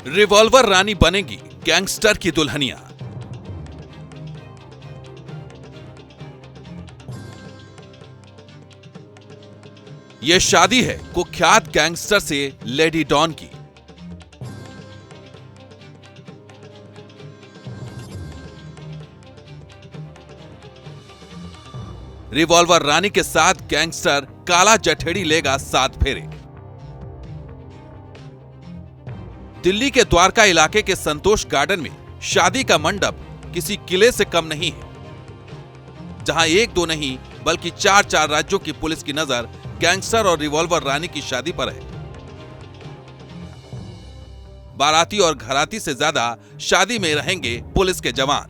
Revolver रानी बनेगी gangster की दुल्हनिया। यह शादी है कुख्यात गैंगस्टर से लेडी डॉन की। रिवॉल्वर रानी के साथ गैंगस्टर काला जठेड़ी लेगा 7 फेरे। दिल्ली के द्वारका इलाके के संतोष गार्डन में शादी का मंडप किसी किले से कम नहीं है, जहां 1-2 नहीं बल्कि 4-4 राज्यों की पुलिस की नजर गैंगस्टर और रिवॉल्वर रानी की शादी पर है। बाराती और घराती से ज्यादा शादी में रहेंगे पुलिस के जवान,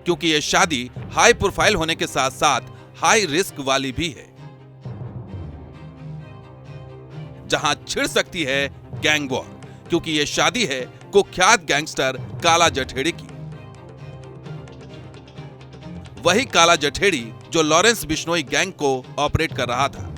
क्योंकि यह शादी हाई प्रोफाइल होने के साथ साथ हाई रिस्क वाली भी है, जहां छिड़ सकती है गैंग वॉर, क्योंकि यह शादी है कुख्यात गैंगस्टर काला जठेड़ी की। वही काला जठेड़ी जो लॉरेंस बिश्नोई गैंग को ऑपरेट कर रहा था।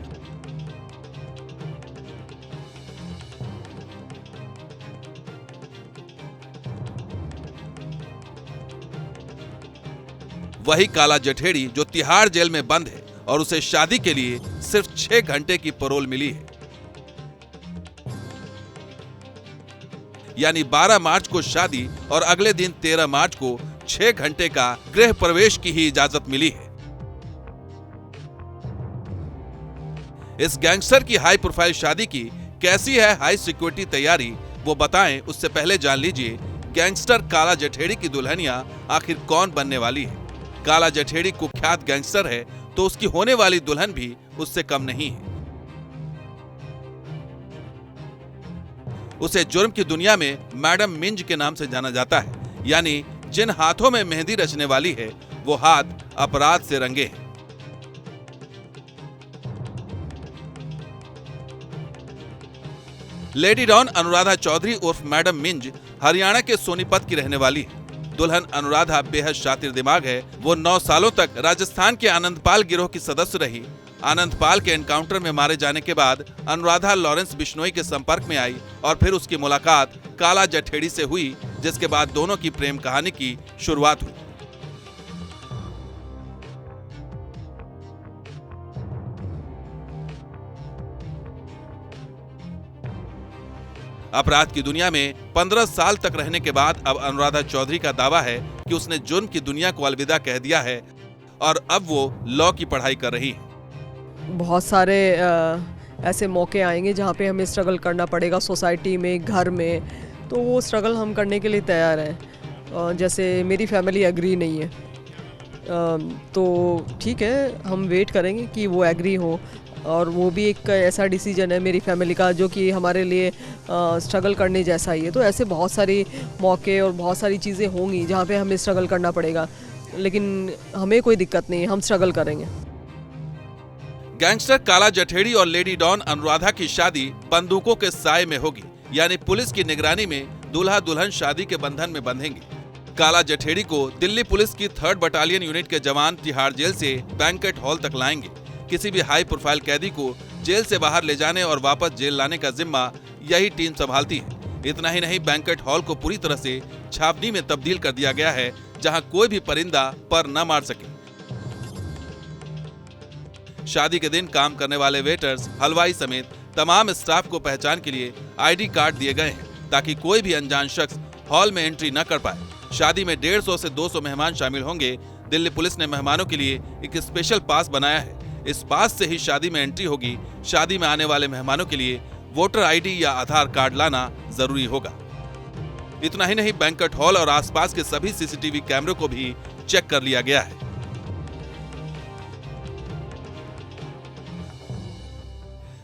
वही काला जठेड़ी जो तिहाड़ जेल में बंद है और उसे शादी के लिए सिर्फ 6 घंटे की पैरोल मिली है। यानी 12 मार्च को शादी और अगले दिन 13 मार्च को 6 घंटे का गृह प्रवेश की ही इजाजत मिली है। इस गैंगस्टर की हाई प्रोफाइल शादी की कैसी है हाई सिक्योरिटी तैयारी, वो बताएं उससे पहले जान लीजिए गैंगस्टर काला जठेड़ी की दुल्हनिया आखिर कौन बनने वाली है। काला जठेड़ी कुख्यात गैंगस्टर है तो उसकी होने वाली दुल्हन भी उससे कम नहीं है। उसे जुर्म की दुनिया में मैडम मिंज के नाम से जाना जाता है, यानी जिन हाथों में मेहंदी रचने वाली है वो हाथ अपराध से रंगे हैं। लेडी डॉन अनुराधा चौधरी उर्फ मैडम मिंज हरियाणा के सोनीपत की रहने वाली है। दुल्हन अनुराधा बेहद शातिर दिमाग है। वो 9 सालों तक राजस्थान के आनंदपाल गिरोह की सदस्य रही। आनंदपाल के एनकाउंटर में मारे जाने के बाद अनुराधा लॉरेंस बिश्नोई के संपर्क में आई और फिर उसकी मुलाकात काला जठेड़ी से हुई, जिसके बाद दोनों की प्रेम कहानी की शुरुआत हुई। अपराध की दुनिया में 15 साल तक रहने के बाद अब अनुराधा चौधरी का दावा है कि उसने जुर्म की दुनिया को अलविदा कह दिया है और अब वो लॉ की पढ़ाई कर रही है। बहुत सारे ऐसे मौके आएंगे जहाँ पे हमें स्ट्रगल करना पड़ेगा, सोसाइटी में, घर में, तो वो स्ट्रगल हम करने के लिए तैयार हैं। जैसे मेरी फैमिली एग्री नहीं है, तो ठीक है, हम वेट करेंगे कि वो एग्री हो, और वो भी एक ऐसा डिसीजन है मेरी फैमिली का जो कि हमारे लिए स्ट्रगल करने जैसा ही है। तो ऐसे बहुत सारी मौके और बहुत सारी चीज़ें होंगी जहाँ पे हमें स्ट्रगल करना पड़ेगा, लेकिन हमें कोई दिक्कत नहीं है, हम स्ट्रगल करेंगे। गैंगस्टर काला जठेड़ी और लेडी डॉन अनुराधा की शादी बंदूकों के साए में होगी, यानी पुलिस की निगरानी में दूल्हा दुल्हन शादी के बंधन में बंधेंगे। काला जठेड़ी को दिल्ली पुलिस की 3rd बटालियन यूनिट के जवान तिहाड़ जेल से बैंकेट हॉल तक लाएंगे। किसी भी हाई प्रोफाइल कैदी को जेल से बाहर ले जाने और वापस जेल लाने का जिम्मा यही टीम संभालती है। इतना ही नहीं, बैंकेट हॉल को पूरी तरह से छावनी में तब्दील कर दिया गया है, जहां कोई भी परिंदा पर न मार सके। शादी के दिन काम करने वाले वेटर्स, हलवाई समेत तमाम स्टाफ को पहचान के लिए आईडी कार्ड दिए गए हैं, ताकि कोई भी अनजान शख्स हॉल में एंट्री न कर पाए। शादी में 150 से 200 मेहमान शामिल होंगे। दिल्ली पुलिस ने मेहमानों के लिए एक स्पेशल पास बनाया है। इस पास से ही शादी में एंट्री होगी। शादी में आने वाले मेहमानों के लिए वोटर आईडी या आधार कार्ड लाना जरूरी होगा। इतना ही नहीं, बैंकेट हॉल और आसपास के सभी सीसीटीवी कैमरों को भी चेक कर लिया गया है।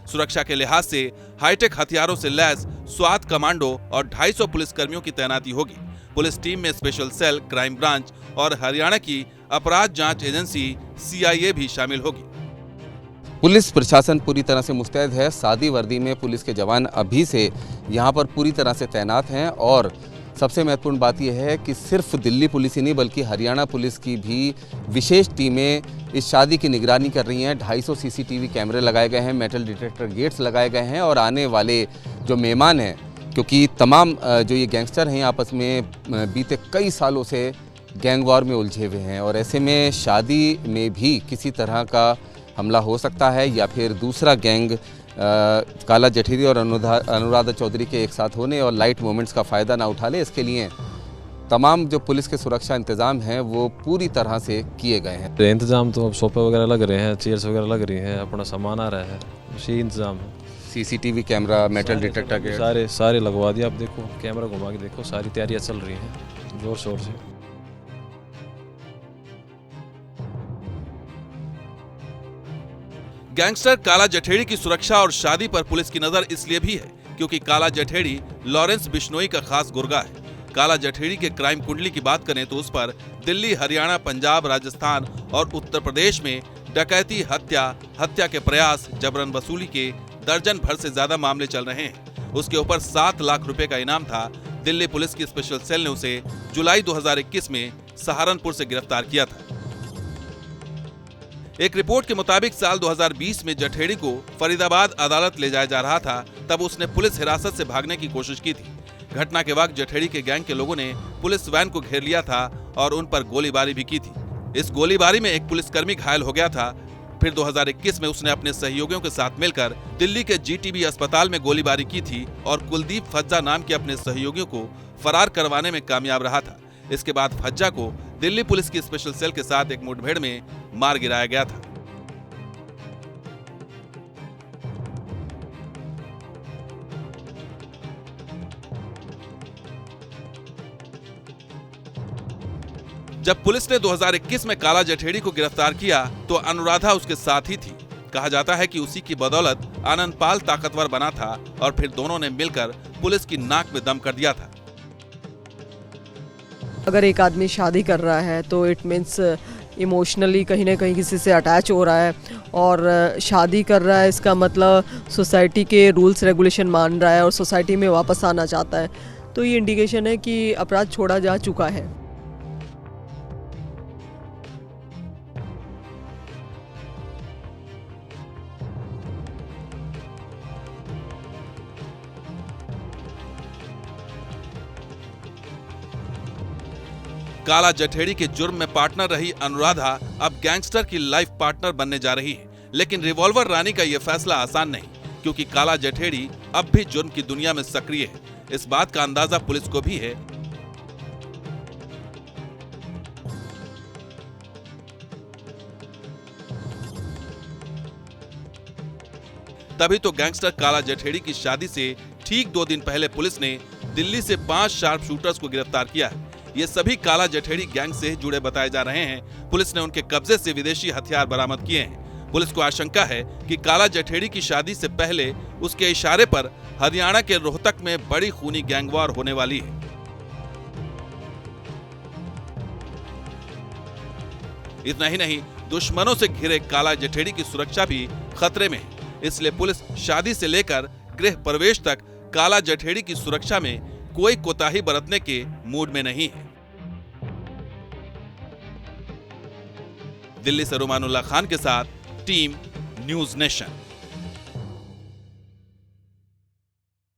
सुरक्षा के लिहाज से हाईटेक हथियारों से लैस स्वात कमांडो और 250 पुलिसकर्मियों की तैनाती होगी। पुलिस टीम में स्पेशल सेल, क्राइम ब्रांच और हरियाणा की अपराध जांच एजेंसी CIA भी शामिल होगी। पुलिस प्रशासन पूरी तरह से मुस्तैद है। सादी वर्दी में पुलिस के जवान अभी से यहाँ पर पूरी तरह से तैनात हैं और सबसे महत्वपूर्ण बात यह है कि सिर्फ दिल्ली पुलिस ही नहीं बल्कि हरियाणा पुलिस की भी विशेष टीमें इस शादी की निगरानी कर रही हैं। 250 CCTV कैमरे लगाए गए हैं, मेटल डिटेक्टर गेट्स लगाए गए हैं और आने वाले जो मेहमान हैं क्योंकि तमाम जो ये गैंगस्टर हैं आपस में बीते कई सालों से गैंग वॉर में उलझे हुए हैं और ऐसे में शादी में भी किसी तरह का हमला हो सकता है या फिर दूसरा गैंग काला जठेरी और अनुराधा चौधरी के एक साथ होने और लाइट मोमेंट्स का फ़ायदा ना उठा ले, इसके लिए तमाम जो पुलिस के सुरक्षा इंतज़ाम हैं वो पूरी तरह से किए गए हैं। इंतज़ाम तो अब सोफे वगैरह लग रहे हैं, चेयर्स वगैरह लग रही हैं, अपना सामान आ रहा है, उसी इंतज़ाम है। सीसीटीवी कैमरा, मेटल डिटेक्टर के सारे लगवा दिया। अब देखो कैमरा घुमा के देखो, सारी तैयारियां चल रही हैं जोर शोर से। गैंगस्टर काला जठेड़ी की सुरक्षा और शादी पर पुलिस की नजर इसलिए भी है क्योंकि काला जठेड़ी लॉरेंस बिश्नोई का खास गुर्गा है। काला जठेड़ी के क्राइम कुंडली की बात करें तो उस पर दिल्ली, हरियाणा, पंजाब, राजस्थान और उत्तर प्रदेश में डकैती, हत्या के प्रयास, जबरन वसूली के दर्जन भर से ज्यादा मामले चल रहे हैं। उसके ऊपर 7 लाख रुपए का इनाम था। दिल्ली पुलिस की स्पेशल सेल ने उसे जुलाई 2021 में सहारनपुर से गिरफ्तार किया था। एक रिपोर्ट के मुताबिक साल 2020 में जठेड़ी को फरीदाबाद अदालत ले जाया जा रहा था, तब उसने पुलिस हिरासत से भागने की कोशिश की थी। घटना के वक्त जठेड़ी के गैंग के लोगों ने पुलिस वैन को घेर लिया था और उन पर गोलीबारी भी की थी। इस गोलीबारी में एक पुलिसकर्मी घायल हो गया था। फिर 2021 में उसने अपने सहयोगियों के साथ मिलकर दिल्ली के जीटीबी अस्पताल में गोलीबारी की थी और कुलदीप फज्जा नाम के अपने सहयोगियों को फरार करवाने में कामयाब रहा था। इसके बाद फज्जा को दिल्ली पुलिस की स्पेशल सेल के साथ एक मुठभेड़ में मार गिराया गया था। जब पुलिस ने 2021 में काला जठेड़ी को गिरफ्तार किया तो अनुराधा उसके साथ ही थी। कहा जाता है कि उसी की बदौलत आनंदपाल ताकतवर बना था और फिर दोनों ने मिलकर पुलिस की नाक में दम कर दिया था। अगर एक आदमी शादी कर रहा है तो इट मीन्स इमोशनली कहीं ना कहीं किसी से अटैच हो रहा है और शादी कर रहा है, इसका मतलब सोसाइटी के रूल्स रेगुलेशन मान रहा है और सोसाइटी में वापस आना चाहता है। तो ये इंडिकेशन है कि अपराध छोड़ा जा चुका है। काला जठेड़ी के जुर्म में पार्टनर रही अनुराधा अब गैंगस्टर की लाइफ पार्टनर बनने जा रही है। लेकिन रिवॉल्वर रानी का यह फैसला आसान नहीं, क्योंकि काला जठेड़ी अब भी जुर्म की दुनिया में सक्रिय है। इस बात का अंदाजा पुलिस को भी है। तभी तो गैंगस्टर काला जठेड़ी की शादी से ठीक 2 दिन पहले पुलिस ने दिल्ली से 5 शार्प शूटर्स को गिरफ्तार किया है। ये सभी काला जठेड़ी गैंग से जुड़े बताए जा रहे हैं। पुलिस ने उनके कब्जे से विदेशी हथियार बरामद किए हैं। पुलिस को आशंका है कि काला जठेड़ी की शादी से पहले उसके इशारे पर हरियाणा के रोहतक में बड़ी खूनी गैंगवॉर होने वाली है। इतना ही नहीं, दुश्मनों से घिरे काला जठेड़ी की सुरक्षा भी खतरे में है। इसलिए पुलिस शादी से लेकर गृह प्रवेश तक काला जठेड़ी की सुरक्षा में कोई कोताही बरतने के मूड में नहीं है। दिल्ली से रुमानुल्लाह खान के साथ टीम न्यूज़ नेशन।